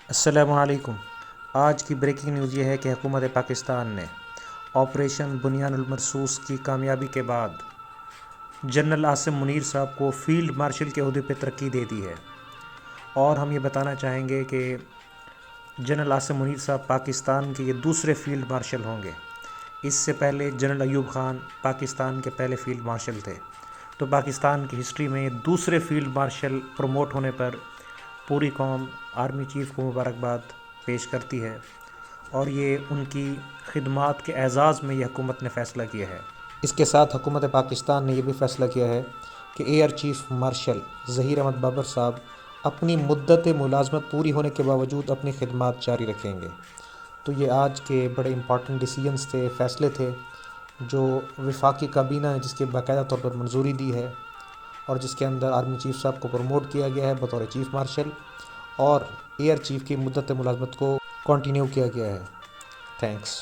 السلام علیکم۔ آج کی بریکنگ نیوز یہ ہے کہ حکومت پاکستان نے آپریشن بنیان المرصوص کی کامیابی کے بعد جنرل عاصم منیر صاحب کو فیلڈ مارشل کے عہدے پہ ترقی دے دی ہے، اور ہم یہ بتانا چاہیں گے کہ جنرل عاصم منیر صاحب پاکستان کے یہ دوسرے فیلڈ مارشل ہوں گے۔ اس سے پہلے جنرل ایوب خان پاکستان کے پہلے فیلڈ مارشل تھے، تو پاکستان کی ہسٹری میں دوسرے فیلڈ مارشل پروموٹ ہونے پر پوری قوم آرمی چیف کو مبارکباد پیش کرتی ہے، اور یہ ان کی خدمات کے اعزاز میں یہ حکومت نے فیصلہ کیا ہے۔ اس کے ساتھ حکومت پاکستان نے یہ بھی فیصلہ کیا ہے کہ air chief marshal Zaheer Ahmed Babar صاحب اپنی مدت ملازمت پوری ہونے کے باوجود اپنی خدمات جاری رکھیں گے۔ تو یہ آج کے بڑے امپارٹنٹ ڈیسیجنز تھے، فیصلے تھے جو وفاقی کابینہ نے جس کے باقاعدہ طور پر منظوری دی ہے، اور جس کے اندر آرمی چیف صاحب کو پروموٹ کیا گیا ہے بطور چیف مارشل، اور ایئر چیف کی مدت ملازمت کو کنٹینیو کیا گیا ہے۔ تھینکس۔